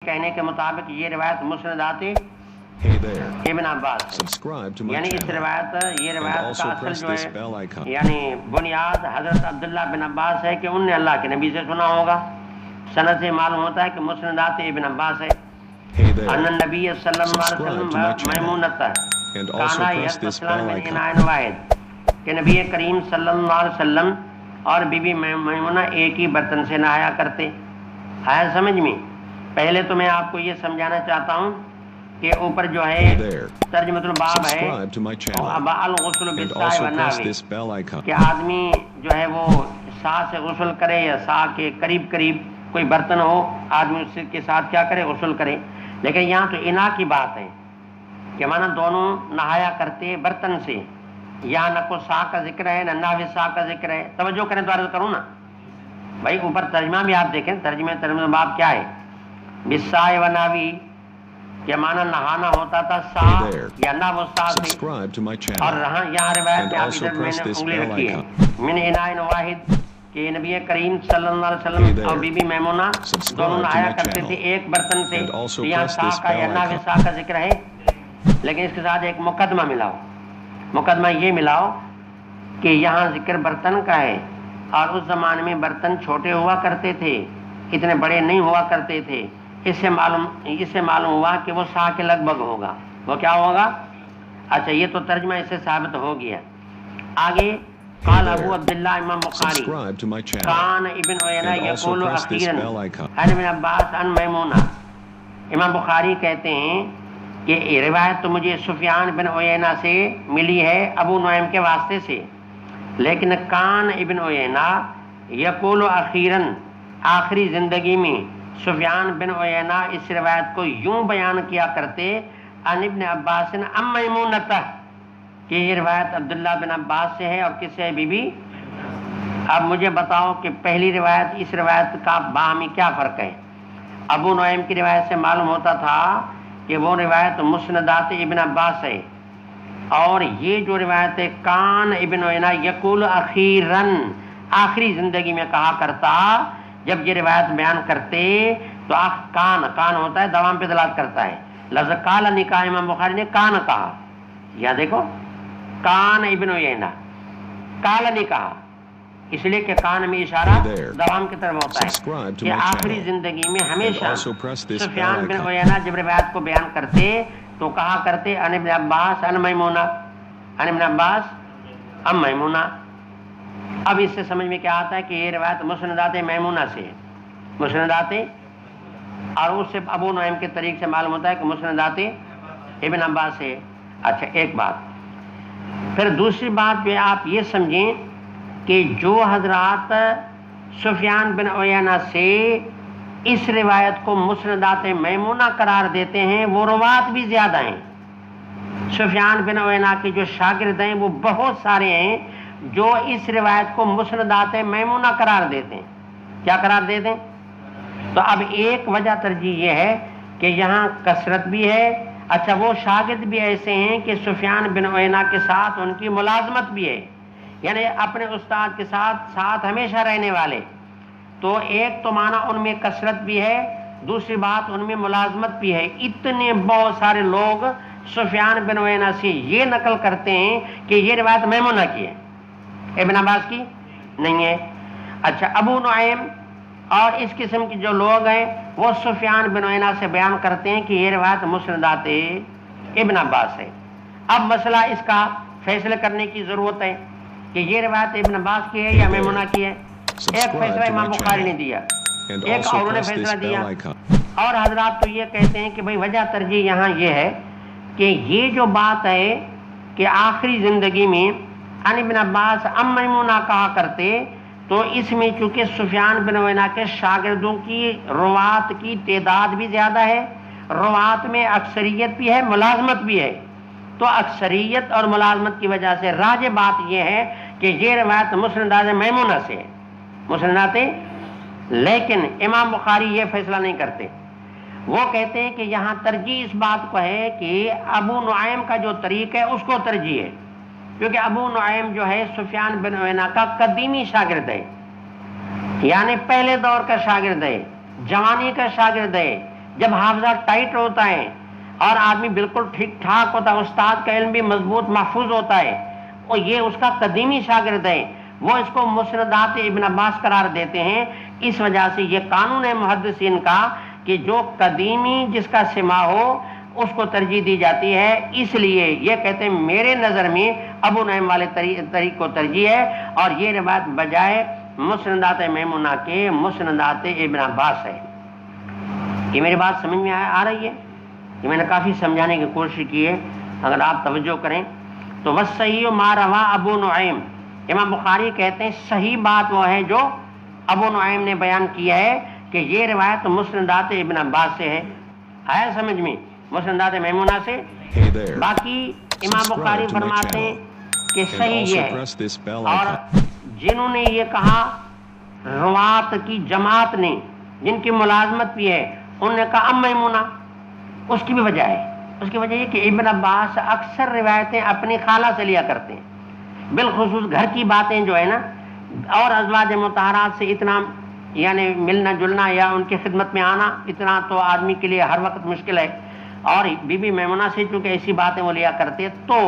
कहने के मुताबिक ये रिवायत मुस्नदात इब्न अब्बास, यानी इस रिवायत ये रिवायत का असल जो है यानी बुनियाद हजरत अब्दुल्लाह बिन अब्बास है कि उनने अल्लाह के नबी से सुना होगा। सनद से मालूम होता है कि मुस्नदात इब्न अब्बास है अन्न नबी सल्लल्लाहु अलैहि वसल्लम मैमूनता काना यस्तस्लाम मिन इनाइन वाहिद, कि नबी करीम सल्लल्लाहु अलैहि वसल्लम और बीबी मैमूना एक ही बर्तन से नहाया करते। आया समझ में? पहले तो मैं आपको ये समझाना चाहता हूँ कि ऊपर जो है तर्जुमतुल बाब है अल गुस्ल बिस्साइ व नहवी, कि आदमी जो है वो सा से गुस्ल करे या सा के करीब करीब कोई बर्तन हो, आदमी उसके साथ क्या करे, गुस्ल करे। लेकिन यहाँ तो इना की बात है कि माना दोनों नहाया करते बर्तन से। यहाँ न को सा का जिक्र है न नहवी सा का जिक्र है। तवज्जो करें तो अर्ज करूँ ना भाई, ऊपर तर्जमा भी आप देखें, तर्जुमतुल बाब क्या है, बिस्साइ व नहवी के माना नहाना होता था सा या ना वो सा से। और यहाँ रिवायत में आप इधर मैंने उंगली रखी है मिन इनाइन वाहिद, कि नबी करीम सल्लल्लाहु अलैहि वसल्लम और बीबी मैमूना दोनों नहाया करते थे एक बर्तन से। तो यहाँ सा का या ना वे सा का जिक्र है, लेकिन इसके साथ एक मुकदमा मिलाओ। मुकदमा ये मिलाओ कि यहाँ जिक्र बर्तन का है और उस जमाने में बर्तन छोटे हुआ करते थे, इतने बड़े नहीं हुआ करते थे। इससे मालूम हुआ कि वो सा के लगभग होगा। वो क्या होगा? अच्छा, ये तो तर्जमा इससे साबित हो गया। आगे काल अबू अब्दुल्लाह इमाम बुखारी कान इब्न उयैना यक़ूलु अखीरन अन इब्न अब्बास अन मैमूना। इमाम बुखारी कहते हैं कि ये रिवायत तो मुझे सुफियान बिन उयैना से मिली है अबू नुऐम के वास्ते से, लेकिन कान इब्न उयैना यक़ूलु अखीरन, आखिरी जिंदगी में सुफियान बिन उयैना इस रिवायत को यूं बयान किया करते अन इब्न अब्बास अम मैमूनता, कि ये रिवायत अब्दुल्ला बिन अब्बास से है और किससे है? बीबी। अब मुझे बताओ कि पहली रिवायत इस रिवायत का बाहमी क्या फ़र्क है? अबू नुऐम की रिवायत से मालूम होता था कि वो रिवायत मुस्नदात इब्न अब्बास है, और ये जो रिवायत है कान इब्न उयैना यक़ूल अखीरन, आखिरी ज़िंदगी में कहा करता। जब ये रिवायत बयान करते तो कान होता है दवाम पे दलालत करता है। लफ्ज़ काला निकाह इमाम बुखारी ने कान कहा, या देखो कान इब्न उयैना काला ने कहा, इसलिए कि कान में इशारा दवाम की तरफ होता है कि आखिरी जिंदगी में हमेशा सुफियान बिन उयैना जब रिवायत को बयान करते तो कहा करते अन इब्न अब्बास अन मैमूना, अन इब्न अब्बास अम मैमूना। अब इससे समझ में क्या आता है कि ये रिवायत मुस्नदात मैमूना से है, मुस्नदात, और उससे अबू नुऐम के तरीक़े से मालूम होता है कि मुस्नदात इब्न अब्बास से। अच्छा, एक बात। फिर दूसरी बात जो आप ये समझें कि जो हजरात सुफियान बिन उयैना से इस रिवायत को मुस्नदात मैमूना करार देते हैं वो रुवात भी ज़्यादा हैं। सुफियान बिन उयैना के जो शागिर्द हैं वो बहुत सारे हैं जो इस रिवायत को मुस्नदात मैमूना करार देते हैं। क्या करार देते हैं? तो अब एक वजह तरजीह ये है कि यहाँ कसरत भी है। अच्छा, वो शागिर्द भी ऐसे हैं कि सुफियान बिन उयैना के साथ उनकी मुलाजमत भी है, यानी अपने उस्ताद के साथ हमेशा रहने वाले। तो एक तो माना उनमें कसरत भी है, दूसरी बात उनमें मुलाजमत भी है। इतने बहुत सारे लोग सुफियान बिन उयैना से ये नकल करते हैं कि ये रिवायत मैमूना की है, इब्न अब्बास की नहीं है। अच्छा, अबू नुऐम और इस किस्म के जो लोग हैं वो सुफियान बिन उयैना से बयान करते हैं कि ये रिवायत मुस्नदात इब्न अब्बास है। अब मसला इसका फैसले करने की ज़रूरत है कि ये रिवायत इब्न अब्बास की है या मैमूना की है। एक फैसला इमाम बुखारी ने दिया, एक और ने फैसला दिया, और हजरात तो ये कहते हैं कि भाई वजह तरजीह यहाँ ये है कि ये जो बात है कि आखिरी ज़िंदगी में अन इब्न अब्बास अम मैमूना कहा करते, तो इसमें चूँकि सुफियान बिन उयैना के शागिर्दों की रुवात की तादाद भी ज़्यादा है, रुवात में अक्सरियत भी है, मुलाजमत भी है, तो अक्सरियत और मुलाजमत की वजह से राज बात यह है कि ये रिवायत मुस्नदात मैमूना से है, मुस्नदात। लेकिन इमाम बुखारी ये फैसला नहीं करते। वो कहते हैं कि यहाँ तरजीह इस बात को है कि अबू नुऐम का जो तरीक़ा है उसको तरजीह है, क्योंकि अबू नुऐम जो है सुफियान बिन उयैना का कदीमी शागिर्द है, यानी पहले दौर का शागिर्द है, जवानी का शागिर्द है, جب حافظہ ٹائٹ ہوتا ہے اور آدمی بالکل ٹھیک ٹھاک ہوتا ہے، استاد کا علم بھی مضبوط محفوظ ہوتا ہے، اور یہ اس کا قدیمی شاگرد ہے، وہ اس کو مسندات ابن عباس قرار دیتے ہیں۔ اس وجہ سے یہ قانون ہے محدثین کا کہ جو قدیمی جس کا سما ہو اس کو ترجیح دی جاتی ہے۔ اس لیے یہ کہتے ہیں میرے نظر میں ابو نعیم والے طریق کو ترجیح ہے، اور یہ روایت بجائے مسندات میمونہ کے مسندات ابن عباس ہے۔ یہ میری بات سمجھ میں آ رہی ہے؟ یہ میں نے کافی سمجھانے کی کوشش کی ہے، اگر آپ توجہ کریں تو وصحیح ما روا ابو نعیم، امام بخاری کہتے ہیں صحیح بات وہ ہے جو ابو نعیم نے بیان کیا ہے کہ یہ روایت مسندات ابن عباس سے ہے۔ آیا سمجھ میں؟ مسندات میمونہ سے۔ باقی امام بخاری فرماتے ہیں کہ صحیح یہ ہے، اور جنہوں نے یہ کہا روات کی جماعت نے جن کی ملازمت بھی ہے، انہوں نے کہا ام میمونہ، اس کی بھی وجہ ہے۔ اس کی وجہ یہ کہ ابن عباس اکثر روایتیں اپنی خالہ سے لیا کرتے ہیں، بالخصوص گھر کی باتیں جو ہے نا، اور ازواج مطہرات سے اتنا یعنی ملنا جلنا یا ان کی خدمت میں آنا اتنا تو آدمی کے لیے ہر وقت مشکل ہے، اور بی بی میمونہ سے چونکہ ایسی باتیں وہ لیا کرتے تو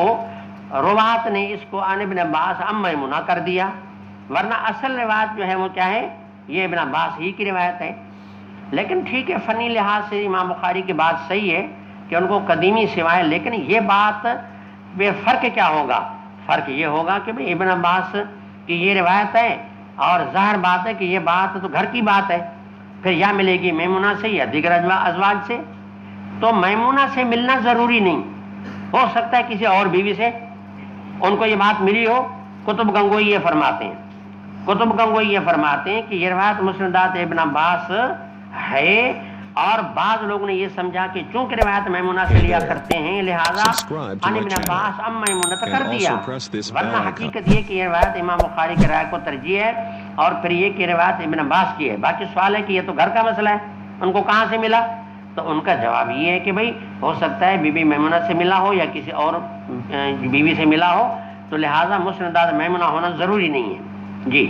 روات نے اس کو عن ابن عباس ام میمونہ کر دیا، ورنہ اصل روایت جو ہے وہ کیا ہے؟ یہ ابن عباس ہی کی روایت ہے۔ لیکن ٹھیک ہے، فنی لحاظ سے امام بخاری کی بات صحیح ہے کہ ان کو قدیمی سوائے، لیکن یہ بات بے فرق کیا ہوگا؟ فرق یہ ہوگا کہ بھئی ابن عباس کی یہ روایت ہے، اور ظاہر بات ہے کہ یہ بات تو گھر کی بات ہے، پھر یا ملے گی میمونہ سے یا دیگر ازواج سے، تو میمونہ سے ملنا ضروری نہیں، ہو سکتا ہے کسی اور بیوی سے ان کو یہ بات ملی ہو۔ کتب گنگوئی یہ فرماتے ہیں، کتب گنگوئی یہ فرماتے ہیں کہ یہ روایت مسندات ابن عباس ہے، اور بعض لوگوں نے یہ سمجھا کہ چونکہ روایت میمونہ سے لیا کرتے ہیں لہذا عن ابن عباس ام میمونہ کر دیا، ورنہ حقیقت یہ کہ یہ روایت امام بخاری کی رائے کو ترجیح ہے، اور پھر یہ کہ روایت ابن عباس کی ہے۔ باقی سوال ہے کہ یہ تو گھر کا مسئلہ ہے، ان کو کہاں سے ملا؟ تو ان کا جواب یہ ہے کہ بھئی ہو سکتا ہے بی بی میمونہ سے ملا ہو یا کسی اور بیوی سے ملا ہو، تو لہٰذا مسندات میمونہ ہونا ضروری نہیں ہے۔ جی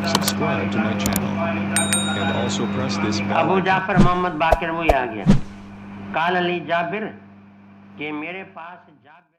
Subscribe to my channel and also press this bell Abu icon. جعفر محمد باقر وہی آ گیا، قال علی جابر کہ میرے پاس جابر